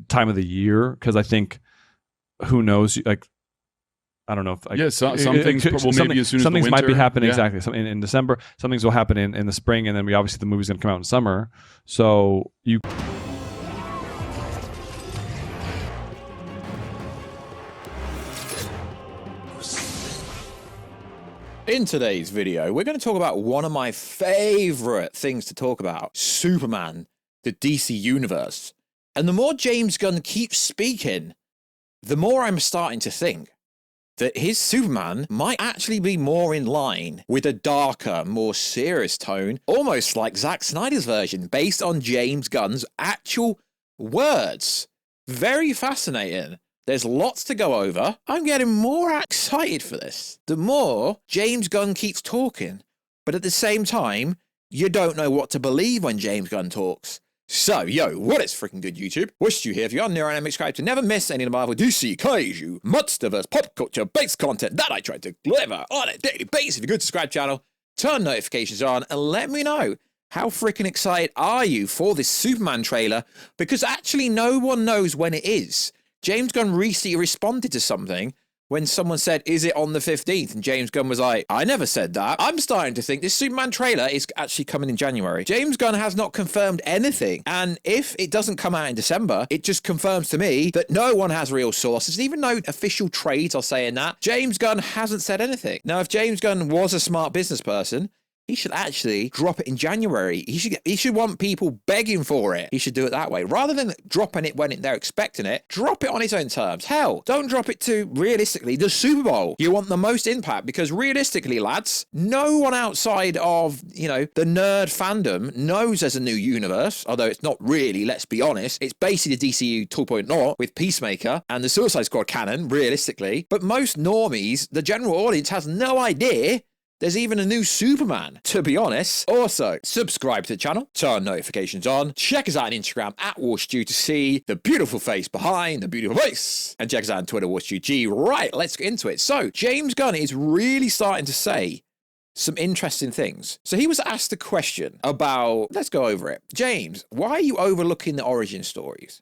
time of the year, because I think, who knows, like, I don't know if yeah, some things well, maybe as soon as some the things winter, might be happening, yeah. exactly. Some in December, some things will happen in the spring, and then obviously the movie's going to come out in summer. So you. In today's video, we're going to talk about one of my favorite things to talk about, Superman, the DC Universe. And the more James Gunn keeps speaking, the more I'm starting to think that his Superman might actually be more in line with a darker, more serious tone, almost like Zack Snyder's version, based on James Gunn's actual words. Very fascinating. There's lots to go over. I'm getting more excited for this. The more James Gunn keeps talking, but at the same time, you don't know what to believe when James Gunn talks. So, yo, what is freaking good, YouTube? Warstu here. If you're new and subscribe to never miss any of the Marvel, DC, Kaiju, MonsteVerse, pop culture, based content that I try to deliver on a daily basis. If you're good, subscribe channel, turn notifications on, and let me know, how freaking excited are you for this Superman trailer? Because actually no one knows when it is. James Gunn recently responded to something when someone said, is it on the 15th? And James Gunn was like, I never said that. I'm starting to think this Superman trailer is actually coming in January. James Gunn has not confirmed anything. And if it doesn't come out in December, it just confirms to me that no one has real sources. Even though official trades are saying that, James Gunn hasn't said anything. Now, if James Gunn was a smart business person, he should actually drop it in January. He should want people begging for it. He should do it that way. Rather than dropping it when they're expecting it, drop it on his own terms. Hell, don't drop it to, realistically, the Super Bowl. You want the most impact, because realistically, lads, no one outside of, you know, the nerd fandom knows there's a new universe, although it's not really, let's be honest. It's basically the DCU 2.0 with Peacemaker and the Suicide Squad canon, realistically. But most normies, the general audience, has no idea there's even a new Superman, to be honest. Also, subscribe to the channel, turn notifications on, check us out on Instagram at Warstu to see the beautiful face behind the beautiful face, and check us out on Twitter, WarstuG. Right, let's get into it. So, James Gunn is really starting to say some interesting things. So he was asked a question about, let's go over it. James, why are you overlooking the origin stories?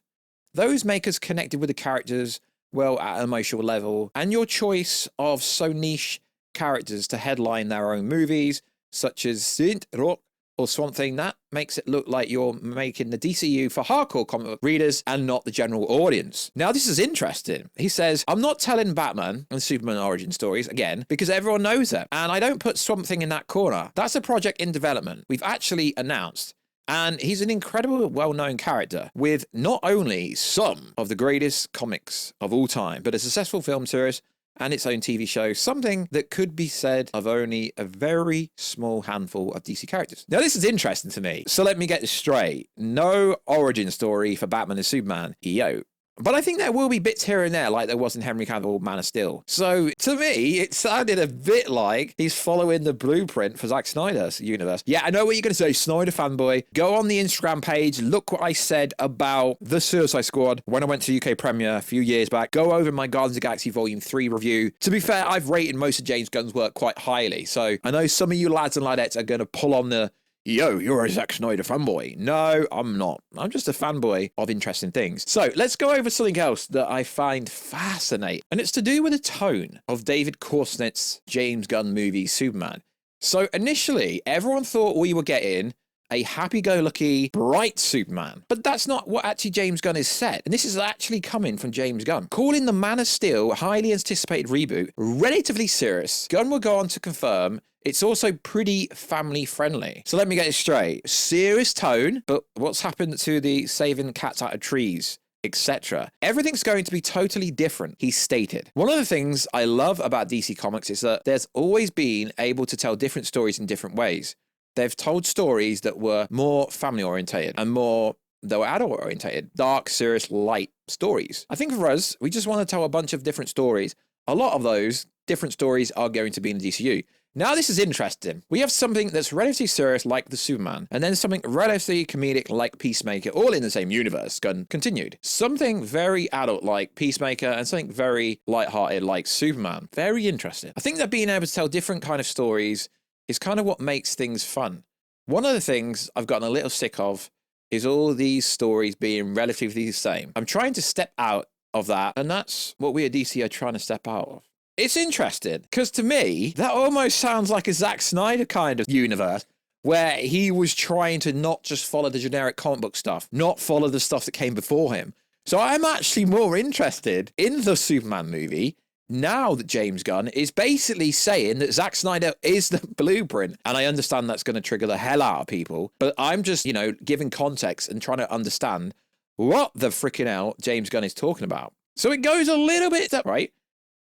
Those make us connected with the characters, well, at an emotional level, and your choice of so niche characters to headline their own movies, such as Saint Rock or Swamp Thing, that makes it look like you're making the DCU for hardcore comic book readers and not the general audience. Now, this is interesting. He says, I'm not telling Batman and Superman origin stories, again, because everyone knows them, and I don't put Swamp Thing in that corner. That's a project in development. We've actually announced. And he's an incredible, well-known character with not only some of the greatest comics of all time, but a successful film series and its own TV show, something that could be said of only a very small handful of DC characters. Now, this is interesting to me. So let me get this straight. No origin story for Batman and Superman. Yo. But I think there will be bits here and there, like there was in Henry Cavill, Man of Steel. So, to me, it sounded a bit like he's following the blueprint for Zack Snyder's universe. Yeah, I know what you're going to say, Snyder fanboy. Go on the Instagram page, look what I said about the Suicide Squad when I went to UK premiere a few years back. Go over my Guardians of the Galaxy Volume 3 review. To be fair, I've rated most of James Gunn's work quite highly. So, I know some of you lads and ladettes are going to pull on the, yo, you're a Zack Snyder fanboy. No, I'm not. I'm just a fanboy of interesting things. So let's go over something else that I find fascinating. And it's to do with the tone of David Korsnet's James Gunn movie, Superman. So initially, everyone thought we were getting a happy-go-lucky, bright Superman. But that's not what actually James Gunn has said. And this is actually coming from James Gunn. Calling the Man of Steel a highly anticipated reboot relatively serious, Gunn will go on to confirm it's also pretty family-friendly. So let me get it straight. Serious tone, but what's happened to the saving cats out of trees, etc.? Everything's going to be totally different, he stated. One of the things I love about DC Comics is that there's always been able to tell different stories in different ways. They've told stories that were more family-orientated and more, they were adult-orientated, dark, serious, light stories. I think for us, we just want to tell a bunch of different stories. A lot of those different stories are going to be in the DCU. Now, this is interesting. We have something that's relatively serious like the Superman, and then something relatively comedic like Peacemaker, all in the same universe, Gunn continued. Something very adult like Peacemaker, and something very lighthearted like Superman. Very interesting. I think that being able to tell different kind of stories is kind of what makes things fun. One of the things I've gotten a little sick of is all these stories being relatively the same. I'm trying to step out of that, and that's what we at DC are trying to step out of. It's interesting, because to me, that almost sounds like a Zack Snyder kind of universe, where he was trying to not just follow the generic comic book stuff, not follow the stuff that came before him. So I'm actually more interested in the Superman movie now that James Gunn is basically saying that Zack Snyder is the blueprint. And I understand that's going to trigger the hell out of people, but I'm just, giving context and trying to understand what the freaking hell James Gunn is talking about. So it goes a little bit, right?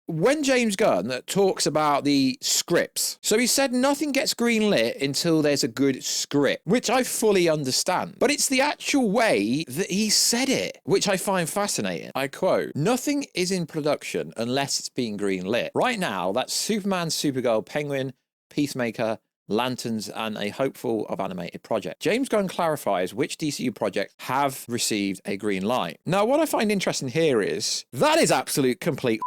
When James Gunn talks about the scripts, so he said nothing gets greenlit until there's a good script, which I fully understand. But it's the actual way that he said it, which I find fascinating. I quote, "Nothing is in production unless it's being greenlit. Right now, that's Superman, Supergirl, Penguin, Peacemaker, Lanterns, and a hopeful of animated project." James Gunn clarifies which DCU projects have received a green light. Now, what I find interesting here is that is absolute complete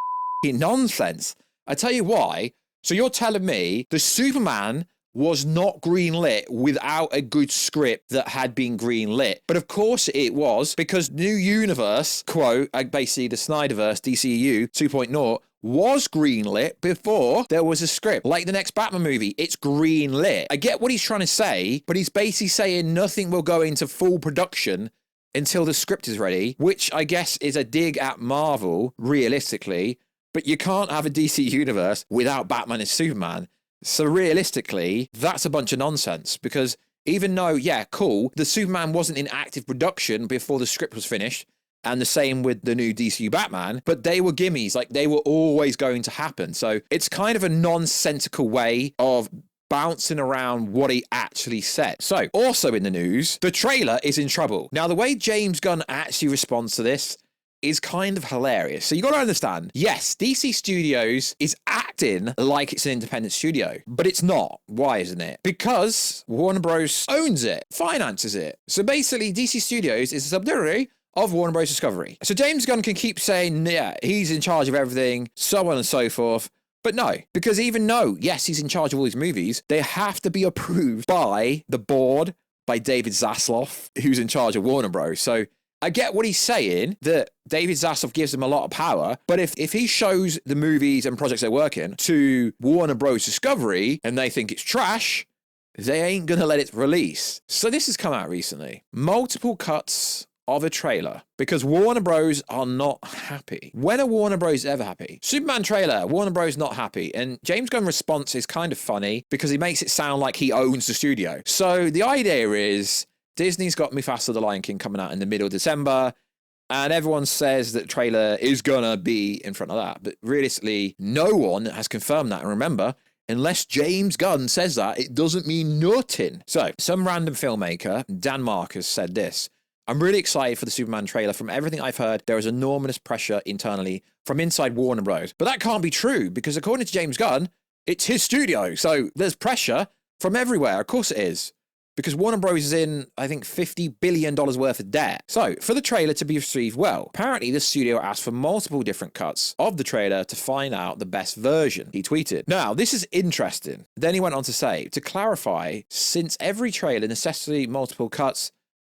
nonsense. I tell you why. So you're telling me the Superman was not greenlit without a good script that had been greenlit. But of course it was, because New Universe, quote, basically the Snyderverse, DCU 2.0, was greenlit before there was a script. Like the next Batman movie, it's greenlit. I get what he's trying to say, but he's basically saying nothing will go into full production until the script is ready, which I guess is a dig at Marvel, realistically. But you can't have a DC universe without Batman and Superman. So realistically, that's a bunch of nonsense, because even though, yeah, cool, the Superman wasn't in active production before the script was finished, and the same with the new DCU Batman, but they were gimmies, like they were always going to happen. So it's kind of a nonsensical way of bouncing around what he actually said. So also in the news, the trailer is in trouble. Now, the way James Gunn actually responds to this is kind of hilarious. So you got to understand, yes, DC Studios is acting like it's an independent studio, but it's not. Why isn't it? Because Warner Bros. Owns it, finances it. So basically, DC Studios is a subsidiary of Warner Bros. Discovery. So James Gunn can keep saying, yeah, he's in charge of everything, so on and so forth. But no, because even though, yes, he's in charge of all these movies, they have to be approved by the board, by David Zaslav, who's in charge of Warner Bros. So I get what he's saying, that David Zaslav gives them a lot of power, but if he shows the movies and projects they're working to Warner Bros. Discovery and they think it's trash, they ain't gonna let it release. So this has come out recently. Multiple cuts of a trailer, because Warner Bros. Are not happy. When are Warner Bros. Ever happy? Superman trailer, Warner Bros. Not happy. And James Gunn's response is kind of funny, because he makes it sound like he owns the studio. So the idea is, Disney's got Mufasa the Lion King coming out in the middle of December, and everyone says that the trailer is gonna be in front of that. But realistically, no one has confirmed that. And remember, unless James Gunn says that, it doesn't mean nothing. So, some random filmmaker, Dan Marcus, said this: "I'm really excited for the Superman trailer. From everything I've heard, there is enormous pressure internally from inside Warner Bros. But that can't be true, because according to James Gunn, it's his studio. So there's pressure from everywhere. Of course it is. Because Warner Bros. Is in, I think, $50 billion worth of debt. So, for the trailer to be received well, apparently the studio asked for multiple different cuts of the trailer to find out the best version," he tweeted. Now, this is interesting. Then he went on to say, to clarify, since every trailer necessitates multiple cuts,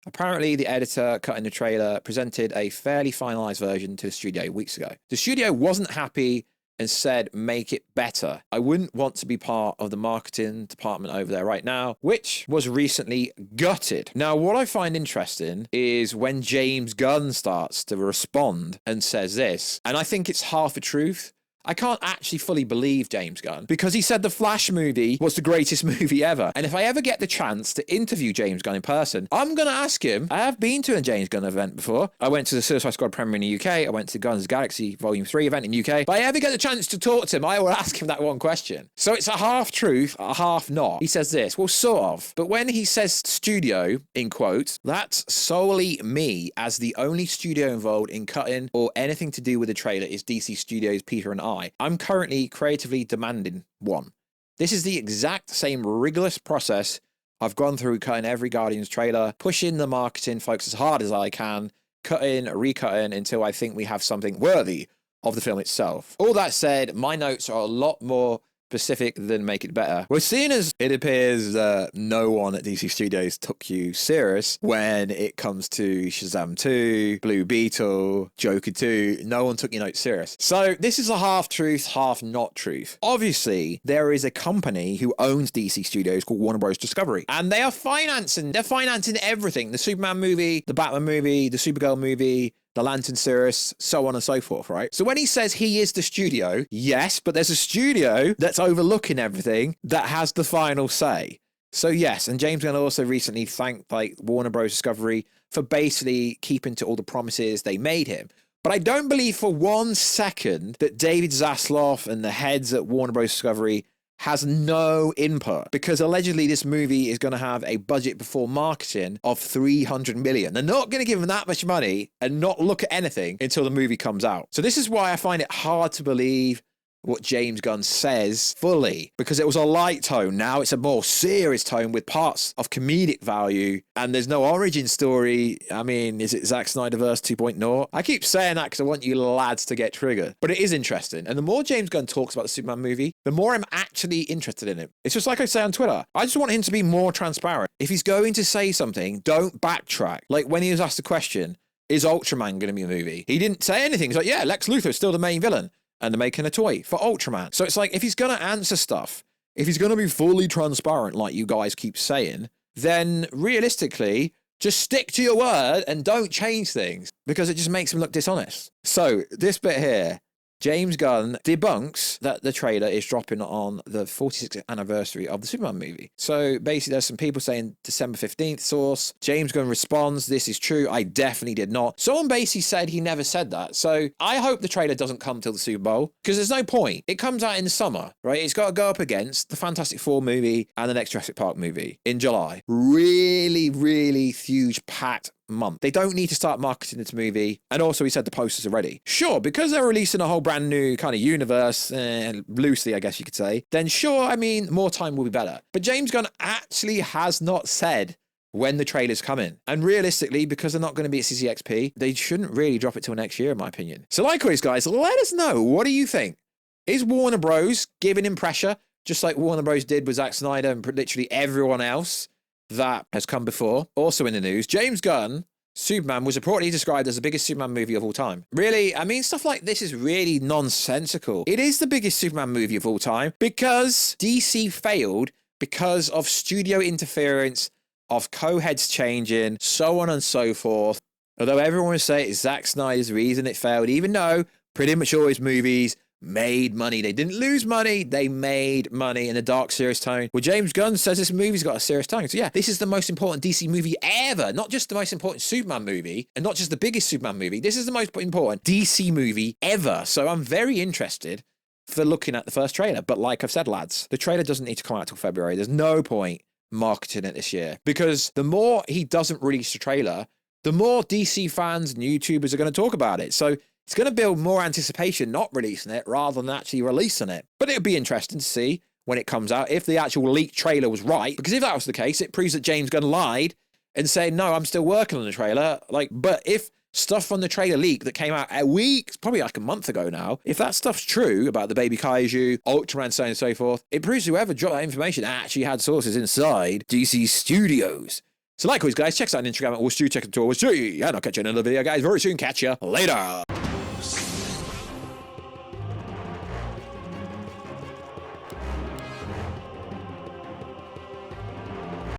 apparently the editor cutting the trailer presented a fairly finalized version to the studio weeks ago. The studio wasn't happy and said, make it better. I wouldn't want to be part of the marketing department over there right now, which was recently gutted. Now, what I find interesting is when James Gunn starts to respond and says this, and I think it's half a truth. I can't actually fully believe James Gunn, because he said the Flash movie was the greatest movie ever. And if I ever get the chance to interview James Gunn in person, I'm going to ask him. I have been to a James Gunn event before. I went to the Suicide Squad premiere in the UK. I went to Gunn's Galaxy Volume 3 event in the UK. But I ever get the chance to talk to him, I will ask him that one question. So it's a half truth, a half not. He says this, well, sort of. But when he says studio, in quotes, that's solely me, as the only studio involved in cutting or anything to do with the trailer is DC Studios, Peter and I. I'm currently creatively demanding one. This is the exact same rigorous process I've gone through cutting every Guardians trailer, pushing the marketing folks as hard as I can, cutting, recutting until I think we have something worthy of the film itself. All that said, my notes are a lot more specific than make it better. Well, seeing as it appears that no one at DC Studios took you serious when it comes to Shazam 2, Blue Beetle, Joker 2, no one took your notes serious. So this is a half truth, half not truth. Obviously, there is a company who owns DC Studios called Warner Bros. Discovery, and they're financing everything. The Superman movie, the Batman movie, the Supergirl movie, the Lantern series, so on and so forth, right? So when he says he is the studio, yes, but there's a studio that's overlooking everything that has the final say. So yes, and James Gunn also recently thanked Warner Bros. Discovery for basically keeping to all the promises they made him. But I don't believe for 1 second that David Zaslav and the heads at Warner Bros. Discovery has no input, because allegedly this movie is going to have a budget before marketing of $300 million. They're not going to give them that much money and not look at anything until the movie comes out. So this is why I find it hard to believe what James Gunn says fully, because it was a light tone. Now it's a more serious tone with parts of comedic value, and there's no origin story. I mean, is it Zack Snyderverse 2.0? I keep saying that because I want you lads to get triggered, but it is interesting. And the more James Gunn talks about the Superman movie, the more I'm actually interested in it. It's just like I say on Twitter. I just want him to be more transparent. If he's going to say something, don't backtrack. Like when he was asked the question, is UltraMan going to be a movie? He didn't say anything. He's like, yeah, Lex Luthor is still the main villain, and they're making a toy for UltraMan. So it's like, if he's going to answer stuff, if he's going to be fully transparent like you guys keep saying, then realistically, just stick to your word and don't change things, because it just makes him look dishonest. So this bit here, James Gunn debunks that the trailer is dropping on the 46th anniversary of the Superman movie. So basically there's some people saying December 15th source. James Gunn responds, this is true. I definitely did not. Someone basically said he never said that. So I hope the trailer doesn't come till the Super Bowl, because there's no point. It comes out in the summer, right? It's got to go up against the Fantastic Four movie and the next Jurassic Park movie in July. Really, really huge packed month. They don't need to start marketing this movie. And also he said the posters are ready. Sure, because they're releasing a whole brand new kind of universe, loosely I guess you could say, then sure, I mean, more time will be better. But James Gunn actually has not said when the trailer's coming. And realistically, because they're not going to be at CCXP, they shouldn't really drop it till next year, in my opinion. So likewise, guys, let us know. What do you think? Is Warner Bros. Giving him pressure, just like Warner Bros. Did with Zack Snyder and literally everyone else that has come before? Also in the news, James Gunn, Superman was reportedly described as the biggest Superman movie of all time. Really? I mean, stuff like this is really nonsensical. It is the biggest Superman movie of all time because DC failed because of studio interference, of co-heads changing, so on and so forth. Although everyone would say it's Zack Snyder's reason it failed, even though pretty much all his movies made money. They didn't lose money, they made money in a dark, serious tone. Well, James Gunn says this movie's got a serious tone. So yeah, this is the most important DC movie ever. Not just the most important Superman movie, and not just the biggest Superman movie. This is the most important DC movie ever. So I'm very interested for looking at the first trailer. But like I've said, lads, the trailer doesn't need to come out till February. There's no point marketing it this year, because the more he doesn't release the trailer, the more DC fans and YouTubers are going to talk about it. So it's going to build more anticipation not releasing it rather than actually releasing it. But it'll be interesting to see when it comes out if the actual leaked trailer was right, because if that was the case, it proves that James Gunn lied and said, no, I'm still working on the trailer. But if stuff from the trailer leak that came out a week, probably like a month ago now, if that stuff's true about the baby Kaiju, UltraMan, so on and so forth, it proves whoever dropped that information actually had sources inside DC Studios. So likewise, guys, check us out on Instagram at Warstu, check it out, Warstu, and I'll catch you in another video, guys, very soon. Catch you later.